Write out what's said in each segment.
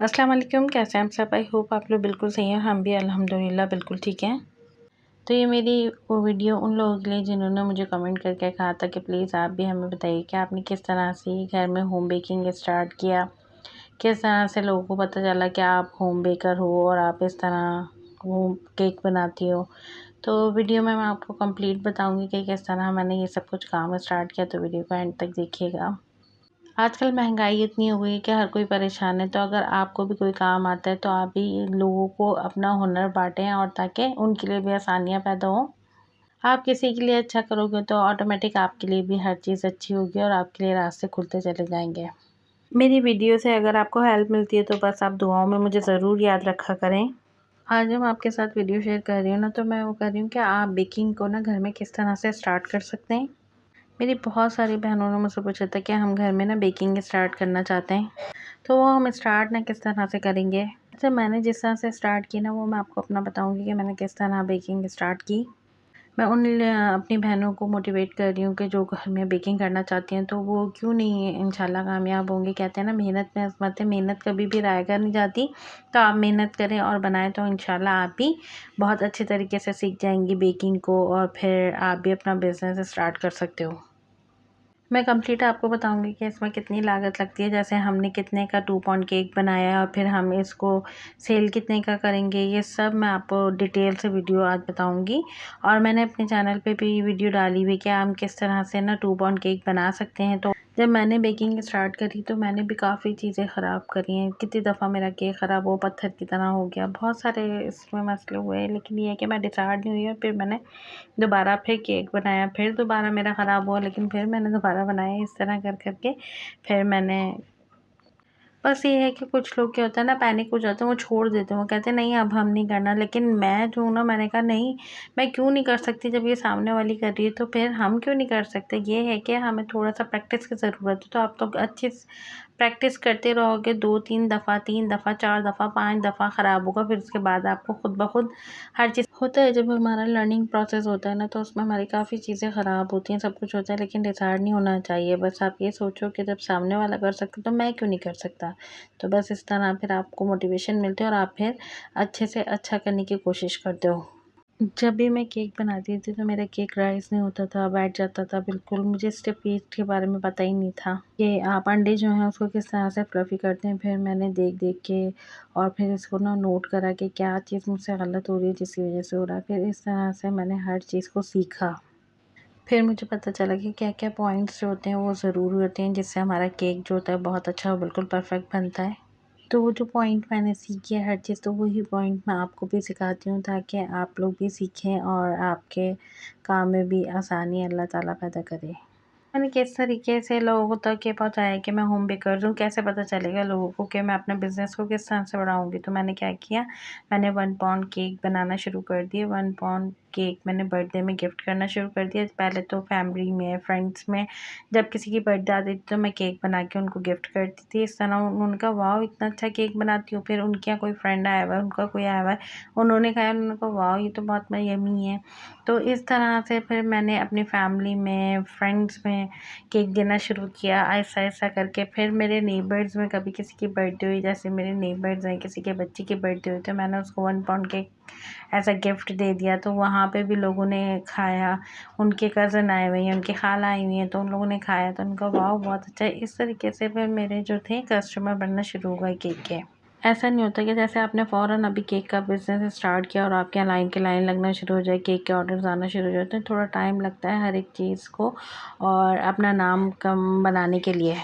अस्सलाम वालेकुम, कैसे हैं आप सब? आई होप आप लोग बिल्कुल सही हैं। हम भी अल्हम्दुलिल्लाह बिल्कुल ठीक हैं। तो ये मेरी वो वीडियो उन लोगों के लिए जिन्होंने मुझे कमेंट करके कहा था कि प्लीज़ आप भी हमें बताइए कि आपने किस तरह से घर में होम बेकिंग स्टार्ट किया, किस तरह से लोगों को पता चला कि आप होम बेकर हो और आप इस तरह वो केक बनाती हो। तो वीडियो में मैं आपको कंप्लीट बताऊंगी कि किस तरह मैंने ये सब कुछ काम स्टार्ट किया, तो वीडियो को एंड तक देखिएगा। आजकल महंगाई इतनी हो गई है कि हर कोई परेशान है, तो अगर आपको भी कोई काम आता है तो आप भी लोगों को अपना हुनर बाँटें और ताकि उनके लिए भी आसानियाँ पैदा हों। आप किसी के लिए अच्छा करोगे तो ऑटोमेटिक आपके लिए भी हर चीज़ अच्छी होगी और आपके लिए रास्ते खुलते चले जाएँगे। मेरी वीडियो से अगर आपको हेल्प मिलती है तो बस आप दुआओं में मुझे ज़रूर याद रखा करें। आज मैं आपके साथ वीडियो शेयर कर रही हूँ ना, तो मैं वो कर रही हूँ कि आप बेकिंग को ना घर में किस तरह से स्टार्ट कर सकते हैं। मेरी बहुत सारी बहनों ने मुझसे पूछा था कि हम घर में ना बेकिंग स्टार्ट करना चाहते हैं, तो वो हम स्टार्ट ना किस तरह से करेंगे। अच्छा, मैंने जिस तरह से स्टार्ट की ना वो मैं आपको अपना बताऊंगी कि मैंने किस तरह बेकिंग स्टार्ट की। मैं अपनी बहनों को मोटिवेट कर रही हूँ कि जो घर में बेकिंग करना चाहती हैं तो वो क्यों नहीं इंशाल्लाह कामयाब होंगे। कहते हैं ना, मेहनत में अज़मत है, मेहनत कभी भी ज़ाया नहीं जाती। तो आप मेहनत करें और बनाएं तो इंशाल्लाह आप भी बहुत अच्छे तरीके से सीख जाएंगी बेकिंग को और फिर आप भी अपना बिज़नेस स्टार्ट कर सकते हो। मैं कंप्लीट आपको बताऊंगी कि इसमें कितनी लागत लगती है। जैसे हमने कितने का 2 पाउंड केक बनाया है और फिर हम इसको सेल कितने का करेंगे, ये सब मैं आपको डिटेल से वीडियो आज बताऊंगी। और मैंने अपने चैनल पे भी वीडियो डाली हुई कि हम किस तरह से ना 2 पाउंड केक बना सकते हैं। तो जब मैंने बेकिंग स्टार्ट करी तो मैंने भी काफ़ी चीज़ें ख़राब करी हैं। कितनी दफ़ा मेरा केक ख़राब हो, पत्थर की तरह हो गया, बहुत सारे इसमें मसले हुए, लेकिन ये है कि मैं डिसहार्ड नहीं हुई और फिर मैंने दोबारा फिर केक बनाया, फिर दोबारा मेरा ख़राब हुआ, लेकिन फिर मैंने दोबारा बनाया। इस तरह कर कर के फिर मैंने, बस ये है कि कुछ लोग क्या होता है ना, पैनिक हो जाते हैं, वो छोड़ देते हैं, वो कहते हैं नहीं अब हम नहीं करना। लेकिन मैं जो हूँ ना, मैंने कहा नहीं, मैं क्यों नहीं कर सकती, जब ये सामने वाली कर रही है तो फिर हम क्यों नहीं कर सकते। ये है कि हमें थोड़ा-सा प्रैक्टिस की ज़रूरत है। तो आप तो अच्छे से प्रैक्टिस करते रहोगे, 2-3 दफ़ा, 3 दफ़ा, 4 दफ़ा, 5 दफ़ा ख़राब होगा, फिर उसके बाद आपको खुद ब खुद हर चीज़ होता है। जब हमारा लर्निंग प्रोसेस होता है ना, तो उसमें हमारी काफ़ी चीज़ें ख़राब होती हैं, सब कुछ होता है, लेकिन डिसहार्ड नहीं होना चाहिए। बस आप ये सोचो कि जब सामने वाला कर सकता है तो मैं क्यों नहीं कर सकता। तो बस इस तरह फिर आपको मोटिवेशन मिलती है और आप फिर अच्छे से अच्छा करने की कोशिश करते हो। जब भी मैं केक बनाती थी तो मेरा केक राइस नहीं होता था, बैठ जाता था बिल्कुल। मुझे स्टेप ईस्ट के बारे में पता ही नहीं था कि आप अंडे जो हैं उसको किस तरह से फ्लफ़ी करते हैं। फिर मैंने देख-देख के और फिर इसको ना नोट करा कि क्या चीज़ मुझसे गलत हो रही है जिसकी वज़ह से हो रहा है। फिर इस तरह से मैंने हर चीज़ को सीखा। फिर मुझे पता चला कि क्या-क्या पॉइंट्स जो होते हैं वो ज़रूरी होते हैं, जिससे हमारा केक जो होता है बहुत अच्छा और बिल्कुल परफ़ेक्ट बनता है। तो वो जो पॉइंट मैंने सीखी है हर चीज़, तो वही पॉइंट मैं आपको भी सिखाती हूँ ताकि आप लोग भी सीखें और आपके काम में भी आसानी अल्लाह ताला पैदा करे। मैंने किस तरीके से लोगों तक ये पहुँचाया कि मैं होम बेकर हूँ, कैसे पता चलेगा लोगों को कि मैं अपने बिज़नेस को किस तरह से बढ़ाऊँगी। तो मैंने क्या किया, मैंने 1 पाउंड केक बनाना शुरू कर दिया। 1 पाउंड केक मैंने बर्थडे में गिफ्ट करना शुरू कर दिया। पहले तो फैमिली में, फ्रेंड्स में जब किसी की बर्थडे आती थी तो मैं केक बना के उनको गिफ्ट करती थी। इस तरह उन्होंने कहा वाओ इतना अच्छा केक बनाती हो। फिर उनके यहाँ कोई फ्रेंड आया हुआ है, उनका कोई आया हुआ है, उन्होंने खाया, उन्होंने कहा वाओ ये तो बहुत यम्मी है। तो इस तरह से फिर मैंने अपनी फैमिली में, फ्रेंड्स में केक देना शुरू किया ऐसा-ऐसा करके। फिर मेरे नेबर्स में कभी किसी की बर्थडे हुई, जैसे मेरे नेबर्स हैं, किसी के बच्चे की बर्थडे हुई तो मैंने उसको 1 pound cake as a gift दे दिया। तो वहाँ पे भी लोगों ने खाया, उनके कज़न आए हुए हैं, उनकी खाला आई हुई हैं, तो उन लोगों ने खाया तो उनका वाओ बहुत अच्छा है। इस तरीके से फिर मेरे जो थे कस्टमर बनना शुरू हो गए केक के। ऐसा नहीं होता कि जैसे आपने फ़ौरन अभी केक का बिज़नेस स्टार्ट किया और आपके यहाँ लाइन के लाइन लगना शुरू हो जाए, केक के ऑर्डर्स आना शुरू हो जाते हैं। थोड़ा टाइम लगता है हर एक चीज़ को और अपना नाम कम बनाने के लिए।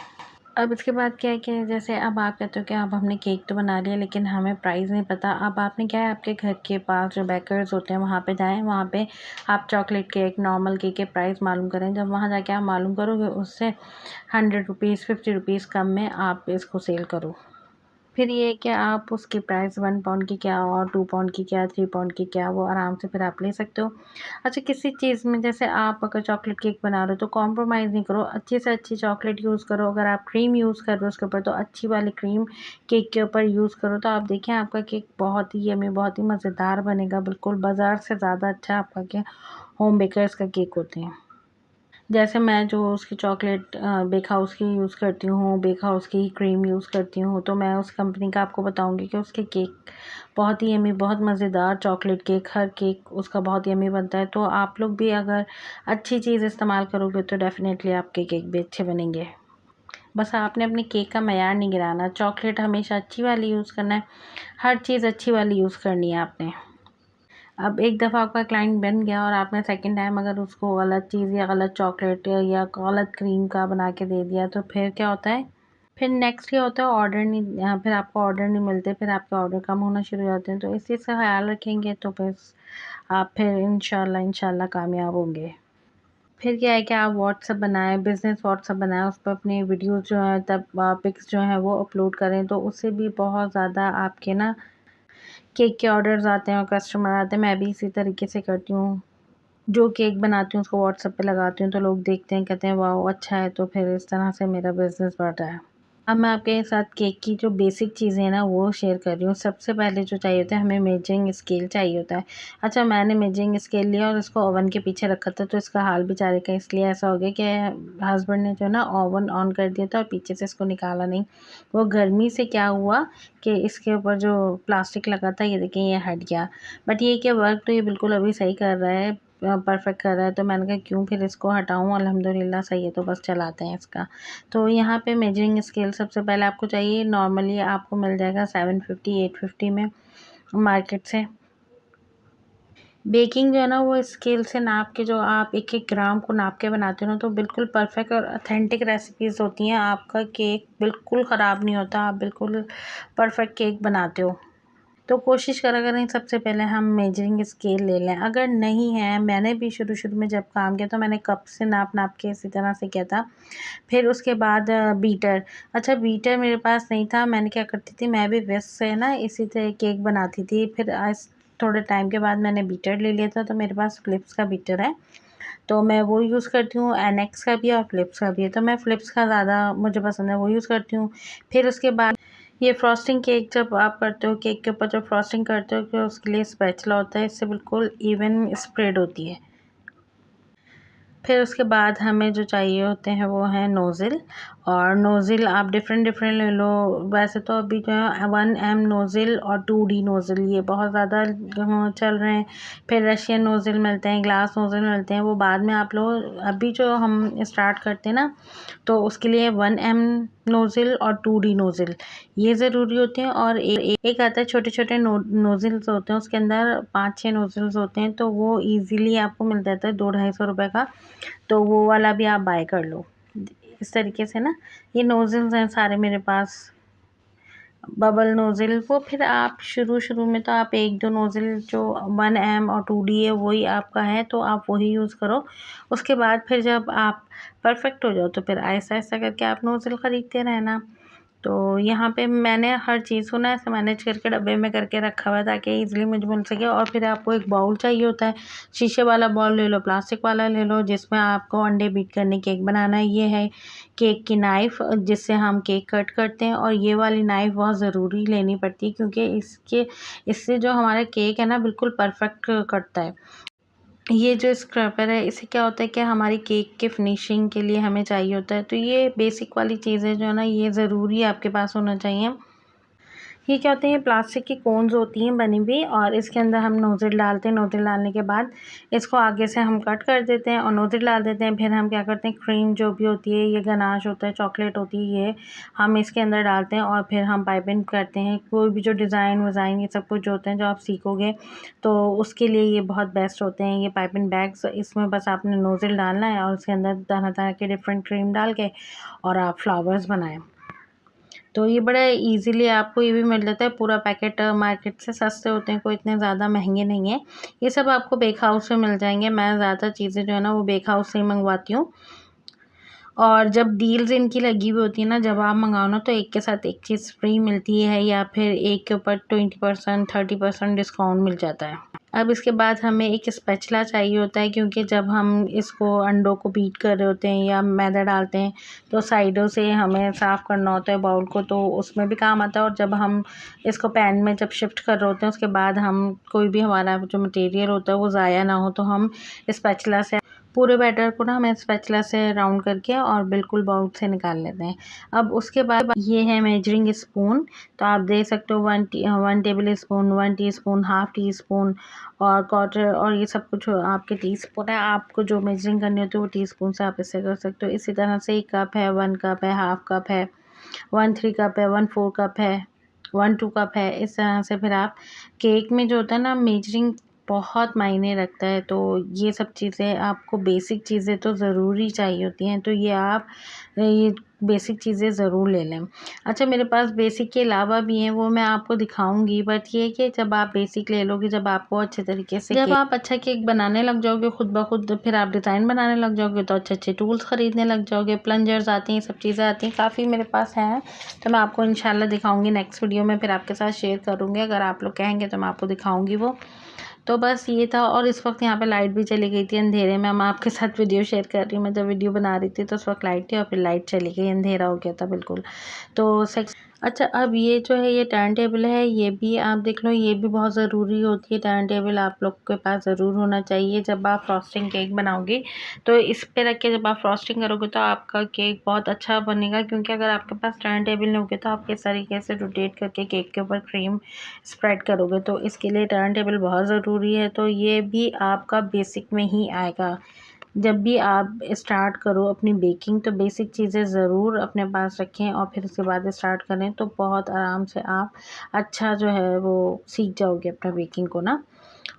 अब इसके बाद क्या है कि जैसे अब आप कहते हो कि अब हमने केक तो बना लिया लेकिन हमें प्राइस नहीं पता। अब आपने क्या है, आपके घर के पास जो बेकर्स होते हैं वहाँ पे जाएँ, वहाँ पे आप चॉकलेट केक, नॉर्मल केक के प्राइस मालूम करें। जब वहाँ जाके आप मालूम करोगे उससे 100 रुपीज़, 50 रुपीज़ कम में आप इसको सेल करो। फिर ये है कि आप उसकी प्राइस 1 पाउंड की क्या और 2 पाउंड की क्या, 3 पाउंड की क्या, वो आराम से फिर आप ले सकते हो। अच्छा, किसी चीज़ में जैसे आप अगर चॉकलेट केक बना रहे हो तो कॉम्प्रोमाइज़ नहीं करो, अच्छी से अच्छी चॉकलेट यूज़ करो। अगर आप क्रीम यूज़ कर रहे हो उसके ऊपर तो अच्छी वाली क्रीम केक के ऊपर यूज़ करो। तो आप देखें आपका केक बहुत ही यम्मी, बहुत ही मज़ेदार बनेगा, बिल्कुल बाज़ार से ज़्यादा अच्छा आपका क्या होम बेकर्स का केक होते हैं। जैसे मैं जो उसकी चॉकलेट बेक हाउस की यूज़ करती हूँ, बेक हाउस की क्रीम यूज़ करती हूँ, तो मैं उस कंपनी का आपको बताऊँगी कि उसके केक बहुत ही यम्मी, बहुत मज़ेदार चॉकलेट केक, हर केक उसका बहुत यम्मी बनता है। तो आप लोग भी अगर अच्छी चीज़ इस्तेमाल करोगे तो डेफ़िनेटली आपके केक भी अच्छे बनेंगे। बस आपने अपने केक का मयार नहीं गिराना, चॉकलेट हमेशा अच्छी वाली यूज़ करना है, हर चीज़ अच्छी वाली यूज़ करनी है आपने। अब एक दफ़ा आपका क्लाइंट बन गया और आपने सेकंड टाइम अगर उसको गलत चीज़ या गलत चॉकलेट या गलत क्रीम का बना के दे दिया तो फिर क्या होता है, फिर नेक्स्ट क्या होता है, ऑर्डर नहीं, फिर आपको ऑर्डर नहीं मिलते, फिर आपके ऑर्डर कम होना शुरू हो जाते हैं। तो इस चीज़ का ख़्याल रखेंगे तो बस आप फिर इंशाल्लाह कामयाब होंगे। फिर क्या है कि आप व्हाट्सएप बनाएँ, बिज़नेस व्हाट्सएप बनाएँ, उस पर अपनी वीडियोज़ जो हैं तब पिक्स जो हैं वो अपलोड करें, तो उससे भी बहुत ज़्यादा आपके ना केक के ऑर्डर्स आते हैं और कस्टमर आते हैं। मैं भी इसी तरीके से करती हूँ। जो केक बनाती हूँ उसको व्हाट्सएप पे लगाती हूँ तो लोग देखते हैं, कहते हैं वाओ अच्छा है, तो फिर इस तरह से मेरा बिज़नेस बढ़ रहा है। अब मैं आपके साथ केक की जो बेसिक चीज़ें हैं ना वो शेयर कर रही हूँ। सबसे पहले जो चाहिए होता है, हमें मेजरिंग स्केल चाहिए होता है। अच्छा, मैंने मेजरिंग स्केल लिया और इसको ओवन के पीछे रखा था, तो इसका हाल बेचारे का इसलिए ऐसा हो गया कि हस्बैंड ने जो है ना ओवन ऑन कर दिया था और पीछे से इसको निकाला नहीं। वो गर्मी से क्या हुआ कि इसके ऊपर जो प्लास्टिक लगा था, ये देखिए ये हट गया। बट ये कि वर्क तो ये बिल्कुल अभी सही कर रहा है, परफेक्ट कर रहा है, तो मैंने कहा क्यों फिर इसको हटाऊँ, अल्हम्दुलिल्लाह सही है तो बस चलाते हैं इसका। तो यहाँ पे मेजरिंग स्केल सबसे पहले आपको चाहिए, नॉर्मली आपको मिल जाएगा 750 850 में मार्केट से। बेकिंग जो है ना वो स्केल से नाप के, जो आप एक एक ग्राम को नाप के बनाते हो ना, तो बिल्कुल परफेक्ट और अथेंटिक रेसिपीज़ होती हैं। आपका केक बिल्कुल ख़राब नहीं होता, आप बिल्कुल परफेक्ट केक बनाते हो। तो कोशिश करा करें सबसे पहले हम मेजरिंग स्केल ले लें। अगर नहीं है, मैंने भी शुरू में जब काम किया तो मैंने कप से नाप के इसी तरह से किया था। फिर उसके बाद बीटर। अच्छा, बीटर मेरे पास नहीं था, मैंने क्या करती थी, मैं भी विस्क से ना इसी तरह केक बनाती थी। फिर थोड़े टाइम के बाद मैंने बीटर ले लिया था, तो मेरे पास फ़िलिप्स का बीटर है, तो मैं वो यूज़ करती हूँ। एनेक्स का भी है और फ़िलिप्स का भी है, तो मैं फ़िलिप्स का ज़्यादा मुझे पसंद है, वो यूज़ करती हूँ। फिर उसके बाद ये फ्रॉस्टिंग केक जब आप करते हो, केक के ऊपर जब फ्रॉस्टिंग करते हो, कि उसके लिए स्पैचुला होता है, इससे बिल्कुल इवन स्प्रेड होती है। फिर उसके बाद हमें जो चाहिए होते हैं वो हैं नोज़िल, और नोज़िल आप डिफरेंट ले लो। वैसे तो अभी जो है 1M नोज़िल और 2D नोज़िल ये बहुत ज़्यादा चल रहे हैं। फिर रशियन नोज़िल मिलते हैं, ग्लास नोज़िल मिलते हैं, वो बाद में आप लोग, अभी जो हम स्टार्ट करते हैं ना, तो उसके लिए 1M नोज़िल और 2D नोज़िल ये ज़रूरी होते हैं। और एक आता है छोटे नोज़िल्स होते हैं, उसके अंदर 5-6 नोज़िल्स होते हैं, तो वो ईज़िली आपको मिल जाता है 200-250 रुपए का, तो वो वाला भी आप बाय कर लो। इस तरीके से ना, ये नोज़ल्स हैं सारे मेरे पास, बबल नोज़िल। वो फिर आप शुरू में तो आप 1-2 नोज़िल जो 1M और 2D है वही आपका है, तो आप वही यूज़ करो। उसके बाद फिर जब आप परफेक्ट हो जाओ तो फिर आहिस्ता-आहिस्ता करके आप नोज़िल ख़रीदते रहना। तो यहाँ पे मैंने हर चीज़ को ना ऐसे मैनेज करके डब्बे में करके रखा हुआ है ताकि ईज़िली मुझे मिल सके। और फिर आपको एक बाउल चाहिए होता है, शीशे वाला बाउल ले लो, प्लास्टिक वाला ले लो, जिसमें आपको अंडे बीट करने केक बनाना है। ये है केक की नाइफ़ जिससे हम केक कट करते हैं, और ये वाली नाइफ़ बहुत ज़रूरी लेनी पड़ती है क्योंकि इससे जो हमारा केक है ना बिल्कुल परफेक्ट कटता है। ये जो स्क्रैपर है, इससे क्या होता है कि हमारी केक के फिनिशिंग के लिए हमें चाहिए होता है। तो ये बेसिक वाली चीज़ें जो है ना, ये ज़रूरी आपके पास होना चाहिए। ये क्या होते हैं, प्लास्टिक की कोन्स होती हैं बनी हुई, और इसके अंदर हम नोज़ल डालते हैं। नोज़ल डालने के बाद इसको आगे से हम कट कर देते हैं और नोज़ल डाल देते हैं। फिर हम क्या करते हैं, क्रीम जो भी होती है, ये गनाश होता है, चॉकलेट होती है, ये हम इसके अंदर डालते हैं और फिर हम पाइपिंग करते हैं। कोई भी जो डिज़ाइन विज़ाइन ये सब कुछ जो होते हैं जो आप सीखोगे, तो उसके लिए ये बहुत बेस्ट होते हैं ये पाइपिंग बैग्स। इसमें बस आपने नोज़ल डालना है और उसके अंदर तरह-तरह के डिफरेंट क्रीम डाल के और आप फ्लावर्स बनाएँ। तो ये बड़ा ईज़िली आपको ये भी मिल जाता है, पूरा पैकेट मार्केट से सस्ते होते हैं, कोई इतने ज़्यादा महंगे नहीं हैं। ये सब आपको बेक हाउस से मिल जाएँगे। मैं ज़्यादा चीज़ें जो है ना वो बेक हाउस से ही मँगवाती हूँ। और जब डील्स इनकी लगी हुई होती है ना, जब आप मँगाओ ना, तो एक के साथ एक चीज़ फ्री मिलती है, या फिर एक के ऊपर 20% 30% डिस्काउंट मिल जाता है। अब इसके बाद हमें एक स्पैचुला चाहिए होता है, क्योंकि जब हम इसको अंडों को बीट कर रहे होते हैं या मैदा डालते हैं, तो साइडों से हमें साफ़ करना होता है बाउल को, तो उसमें भी काम आता है। और जब हम इसको पैन में जब शिफ्ट कर रहे होते हैं, उसके बाद हम कोई भी हमारा जो मटेरियल होता है वो ज़ाया ना हो, तो हम स्पैचुला से पूरे बैटर को ना हमें स्पैचुला से राउंड करके और बिल्कुल बाउल से निकाल लेते हैं। अब उसके बाद ये है मेजरिंग स्पून, तो आप दे सकते हो 1 table spoon, 1 teaspoon, half tea spoon और क्वार्टर, और ये सब कुछ आपके टीस्पून है। आपको जो मेजरिंग करनी होती है वो टीस्पून से आप इससे कर सकते हो। इसी तरह से 1 कप है, 1 कप है, हाफ कप है, 1/3 कप है, 1/4 कप है, 1/2 कप है। इस तरह से फिर आप केक में जो होता है ना मेजरिंग बहुत मायने रखता है, तो ये सब चीज़ें आपको बेसिक चीज़ें तो ज़रूरी चाहिए होती हैं, तो ये आप ये बेसिक चीज़ें ज़रूर ले लें। अच्छा, मेरे पास बेसिक के अलावा भी हैं, वो मैं आपको दिखाऊंगी, बट ये कि जब आप बेसिक ले लोगे, जब आपको अच्छे तरीके से जब आप अच्छा केक बनाने लग जाओगे खुद ब खुद, फिर आप डिज़ाइन बनाने लग जाओगे तो अच्छे अच्छे टूल्स ख़रीदने लग जाओगे, प्लंजर्स आती हैं, सब चीज़ें आती हैं, काफ़ी मेरे पास हैं। तो मैं आपको इंशाल्लाह दिखाऊंगी नेक्स्ट वीडियो में, फिर आपके साथ शेयर करूँगी। अगर आप लोग कहेंगे तो मैं आपको दिखाऊंगी वो। तो बस ये था, और इस वक्त यहाँ पे लाइट भी चली गई थी, अंधेरे में मैं आपके साथ वीडियो शेयर कर रही हूँ। मैं जब वीडियो बना रही थी तो उस वक्त लाइट थी और फिर लाइट चली गई, अंधेरा हो गया था बिल्कुल। तो अच्छा, अब ये जो है ये टर्न टेबल है, ये भी आप देख लो, ये भी बहुत ज़रूरी होती है। टर्न टेबल आप लोग के पास ज़रूर होना चाहिए जब आप फ्रॉस्टिंग केक बनाओगे, तो इस पे रख के जब आप फ्रॉस्टिंग करोगे तो आपका केक बहुत अच्छा बनेगा। क्योंकि अगर आपके पास टर्न टेबल नहीं होगी तो आप किस तरीके से रोटेट करके केक के ऊपर क्रीम स्प्रेड करोगे, तो इसके लिए टर्न टेबल बहुत ज़रूरी है। तो ये भी आपका बेसिक में ही आएगा। जब भी आप स्टार्ट करो अपनी बेकिंग, तो बेसिक चीज़ें ज़रूर अपने पास रखें और फिर उसके बाद स्टार्ट करें, तो बहुत आराम से आप अच्छा जो है वो सीख जाओगे अपना बेकिंग को ना।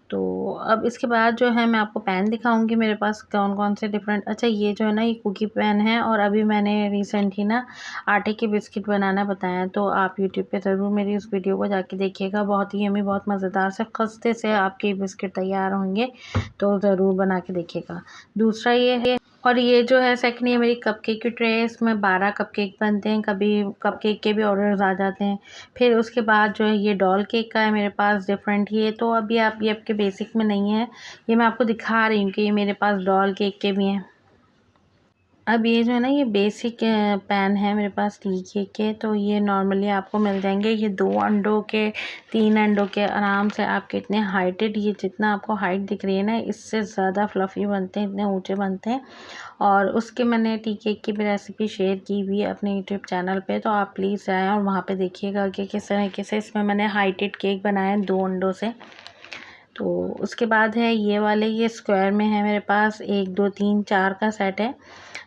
तो अब इसके बाद जो है मैं आपको पैन दिखाऊंगी मेरे पास कौन कौन से डिफरेंट। अच्छा, ये जो है ना ये कुकी पैन है, और अभी मैंने रिसेंटली ना आटे की बिस्किट बनाना बताया, तो आप यूट्यूब पे ज़रूर मेरी उस वीडियो को जाके देखिएगा। बहुत ही यम्मी, बहुत मज़ेदार से खस्ते से आपके बिस्किट तैयार होंगे, तो ज़रूर बना के देखिएगा। दूसरा ये है, और ये जो है सेकंड, ये मेरी कपकेक की ट्रे है, इसमें 12 कपकेक बनते हैं। कभी कपकेक के भी ऑर्डर्स आ जाते हैं। फिर उसके बाद जो है ये डॉल केक का है मेरे पास डिफरेंट, ये तो अभी आप ये आपके बेसिक में नहीं है, ये मैं आपको दिखा रही हूँ कि ये मेरे पास डॉल केक के भी हैं। अब ये जो है ना ये बेसिक पैन है मेरे पास टी केक के, तो ये नॉर्मली आपको मिल जाएंगे। ये 2 अंडों के, 3 अंडों के आराम से आपके इतने हाइटेड, ये जितना आपको हाइट दिख रही है ना इससे ज़्यादा फ्लफ़ी बनते हैं, इतने ऊंचे बनते हैं। और उसके मैंने टी केक की भी रेसिपी शेयर की हुई है अपने यूट्यूब चैनल पे, तो आप प्लीज़ जाएँ और वहाँ पे देखिएगा कि किस तरीके से इसमें मैंने हाइटेड केक बनाया है 2 अंडों से। तो उसके बाद है ये वाले, ये स्क्वायर में है मेरे पास, 1 2 3 4 का सेट है।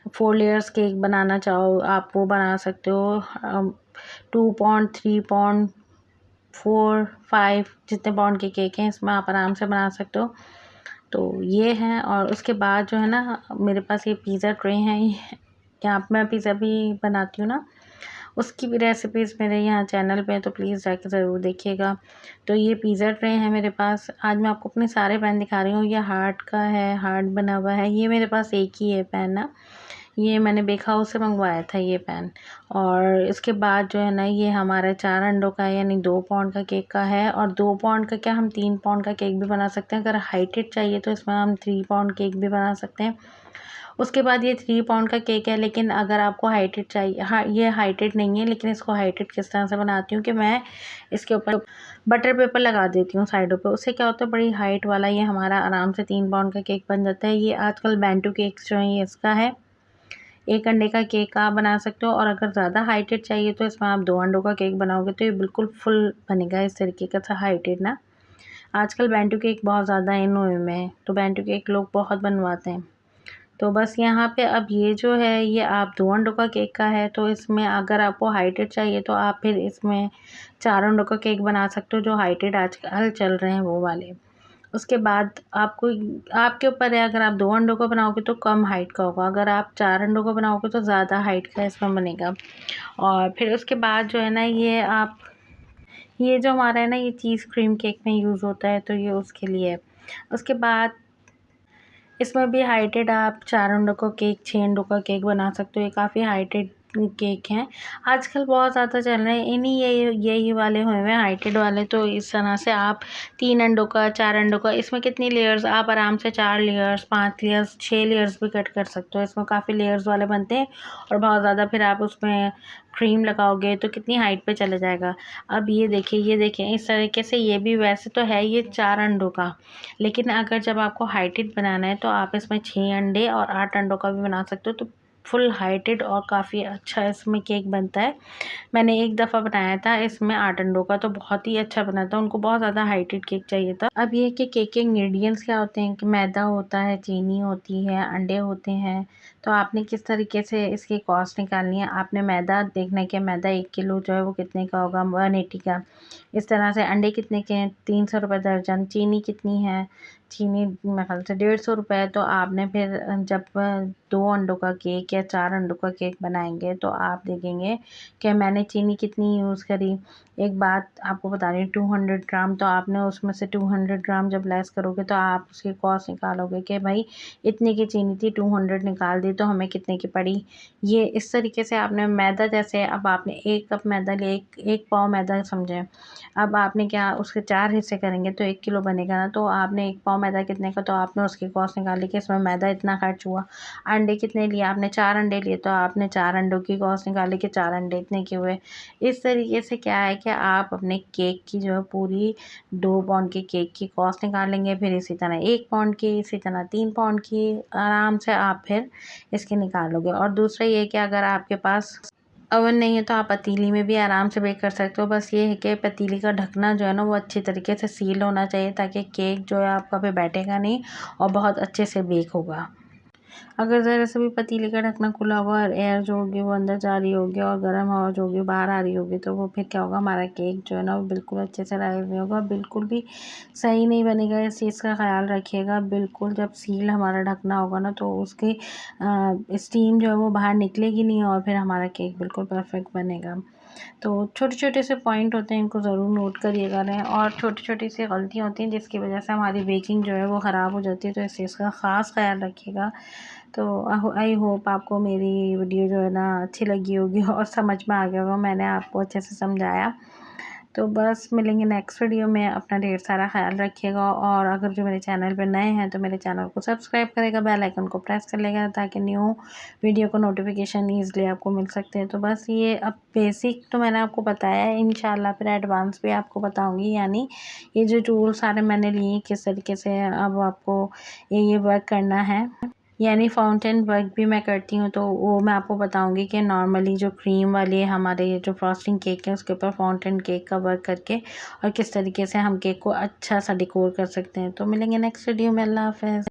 4 लेयर्स केक बनाना चाहो आप वो बना सकते हो। 2 पॉन्ड, 3 पॉन्ड, 4 5 जितने पॉन्ड के केक हैं इसमें आप आराम से बना सकते हो। तो ये है, और उसके बाद जो है ना मेरे पास ये पिज़्ज़ा ट्रे हैं, यहाँ पे मैं पिज़्ज़ा भी बनाती हूँ ना, उसकी भी रेसिपीज़ मेरे यहाँ चैनल पे है, तो प्लीज़ जाके ज़रूर देखिएगा। तो ये पिज़्ज़ा ट्रे है मेरे पास। आज मैं आपको अपने सारे पैन दिखा रही हूँ। ये हार्ट का है, हार्ट बना हुआ है। ये मेरे पास एक ही है पैन ना, ये मैंने बेक हाउस से मंगवाया था ये पैन। और इसके बाद जो है ना ये हमारा 4 अंडों का है, यानी 2 पॉन्ड का केक का है। और 2 पॉन्ड का क्या, हम 3 पॉन्ड का केक भी बना सकते हैं। अगर हाइटेड चाहिए तो इसमें हम 3 पॉन्ड केक भी बना सकते हैं। उसके बाद ये 3 पॉन्ड का केक है, लेकिन अगर आपको हाइटेड चाहिए, हाँ ये हाइटेड नहीं है, लेकिन इसको हाइटेड किस तरह से बनाती हूँ कि मैं इसके ऊपर बटर पेपर लगा देती हूँ साइडों पे। उससे क्या होता है, बड़ी हाइट वाला ये हमारा आराम से 3 पॉन्ड का केक बन जाता है। ये आजकल बैंटू केक्स जो हैं ये इसका है। 1 अंडे का केक आप बना सकते हो, और अगर ज़्यादा हाइटेड चाहिए तो इसमें आप 2 अंडों का केक बनाओगे तो ये बिल्कुल फुल बनेगा इस तरीके का हाइटेड ना। आजकल बैंटू केक बहुत ज़्यादा इन हुए में है, तो बैंटू केक लोग बहुत बनवाते हैं। तो बस यहाँ पे अब ये जो है ये आप 2 अंडों का केक का है, तो इसमें अगर आपको हाइटेड चाहिए तो आप फिर इसमें 4 अंडों का केक बना सकते हो, जो हाइटेड आजकल चल रहे हैं वो वाले। उसके बाद आपको, आपके ऊपर है, अगर आप 2 अंडों का बनाओगे तो कम हाइट का होगा, अगर आप 4 अंडों का बनाओगे तो ज़्यादा हाइट का इसमें बनेगा। और फिर उसके बाद जो है ना ये आप, ये जो हमारा है ना ये चीज़ क्रीम केक में यूज़ होता है, तो ये उसके लिए है। उसके बाद इसमें भी हाइटेड आप 4 अंडों का केक, 6 अंडों का केक बना सकते हो। ये काफ़ी हाइटेड केक हैं आजकल बहुत ज़्यादा चल रहे हैं, इन्हीं यही वाले हुए हैं हाइटेड वाले। तो इस तरह से आप 3 अंडों का 4 अंडों का, इसमें कितनी लेयर्स, आप आराम से 4 लेयर्स 5 लेयर्स 6 लेयर्स भी कट कर सकते हो। इसमें काफ़ी लेयर्स वाले बनते हैं और बहुत ज़्यादा फिर आप उसमें क्रीम लगाओगे तो कितनी हाइट पे चले जाएगा। अब ये देखिए इस तरीके से, ये भी वैसे तो है ये 4 अंडों का, लेकिन अगर जब आपको हाइटेड बनाना है तो आप इसमें 6 अंडे और 8 अंडों का भी बना सकते हो। तो फुल हाइटेड और काफ़ी अच्छा इसमें केक बनता है। मैंने एक दफ़ा बनाया था इसमें 8 अंडों का, तो बहुत ही अच्छा बना था। उनको बहुत ज़्यादा हाइटेड केक चाहिए था। अब ये कि केक के इंग्रेडिएंट्स क्या होते हैं कि मैदा होता है, चीनी होती है, अंडे होते हैं। तो आपने किस तरीके से इसकी कॉस्ट निकालनी है, आपने मैदा देखना है कि मैदा 1 किलो जो है वो कितने का होगा, 180 का। इस तरह से अंडे कितने के हैं, 300 रुपये दर्जन। चीनी कितनी है, चीनी मेरे ख्याल से 150 रुपये। तो आपने फिर जब 2 अंडों का केक या 4 अंडों का केक बनाएंगे तो आप देखेंगे कि मैंने चीनी कितनी यूज़ करी। एक बात आपको बता रही हूँ, 200 ग्राम, तो आपने उसमें से 200 ग्राम जब लेस करोगे तो आप उसकी कॉस्ट निकालोगे कि भाई इतने की चीनी थी, 200 निकाल दी तो हमें कितने की पड़ी। ये इस तरीके से आपने मैदा, जैसे अब आपने 1 कप मैदा ले, एक पाव मैदा समझें। अब आपने क्या उसके 4 हिस्से करेंगे तो 1 किलो बनेगा ना। तो आपने 1 पाव मैदा कितने का, तो आपने उसकी कॉस्ट निकाली कि इसमें मैदा इतना खर्च हुआ। अंडे कितने लिए, आपने 4 अंडे लिए तो आपने 4 अंडों की कॉस्ट निकाली कि 4 अंडे इतने के हुए। इस तरीके से क्या है कि आप अपने केक की जो है पूरी 2 पाउंड के केक की कॉस्ट निकालेंगे, फिर इसी तरह 1 पाउंड की, इसी तरह 3 पाउंड की, आराम से आप फिर इसकी निकालोगे। और दूसरा ये कि अगर आपके पास ओवन नहीं है तो आप पतीली में भी आराम से बेक कर सकते हो। बस ये है कि पतीली का ढकना जो है ना वो अच्छी तरीके से सील होना चाहिए, ताकि केक जो है आपका पे बैठेगा नहीं और बहुत अच्छे से बेक होगा। अगर ज़रा से भी पतीले का ढकना खुला हुआ और एयर जो होगी वो अंदर जा रही होगी और गर्म हवा जो होगी बाहर आ रही होगी, तो वो फिर क्या होगा, हमारा केक जो है ना वो बिल्कुल अच्छे से राइज नहीं होगा, बिल्कुल भी सही नहीं बनेगा। इस चीज़ का ख्याल रखिएगा। बिल्कुल जब सील हमारा ढकना होगा ना तो उसकी स्टीम जो है वो बाहर निकलेगी नहीं और फिर हमारा केक बिल्कुल परफेक्ट बनेगा। तो छोटे छोटे से पॉइंट होते हैं, इनको ज़रूर नोट करिएगा रहें। और छोटी छोटी सी गलतियाँ होती हैं जिसकी वजह से हमारी बेकिंग जो है वो ख़राब हो जाती है, तो इस चीज़ का ख़ास ख्याल रखिएगा। तो आई होप आपको मेरी वीडियो जो है ना अच्छी लगी होगी और समझ में आ गया होगा, मैंने आपको अच्छे से समझाया। तो बस मिलेंगे नेक्स्ट वीडियो में। अपना ढेर सारा ख्याल रखिएगा और अगर जो मेरे चैनल पे नए हैं तो मेरे चैनल को सब्सक्राइब करेगा, बेल आइकन को प्रेस कर लेगा ताकि न्यू वीडियो को नोटिफिकेशन ईज़िली आपको मिल सकते हैं। तो बस ये अब बेसिक तो मैंने आपको बताया है, इंशाल्लाह फिर एडवांस भी आपको बताऊँगी। यानी ये जो टूल सारे मैंने लिए किस तरीके से अब आपको ये वर्क करना है, यानी फाउंटेन वर्क भी मैं करती हूँ, तो वो मैं आपको बताऊँगी कि नॉर्मली जो क्रीम वाली हमारे जो फ्रॉस्टिंग केक है उसके ऊपर फाउंटेन केक का वर्क करके और किस तरीके से हम केक को अच्छा सा डेकोर कर सकते हैं। तो मिलेंगे नेक्स्ट वीडियो में। अल्लाह हाफ़िज़।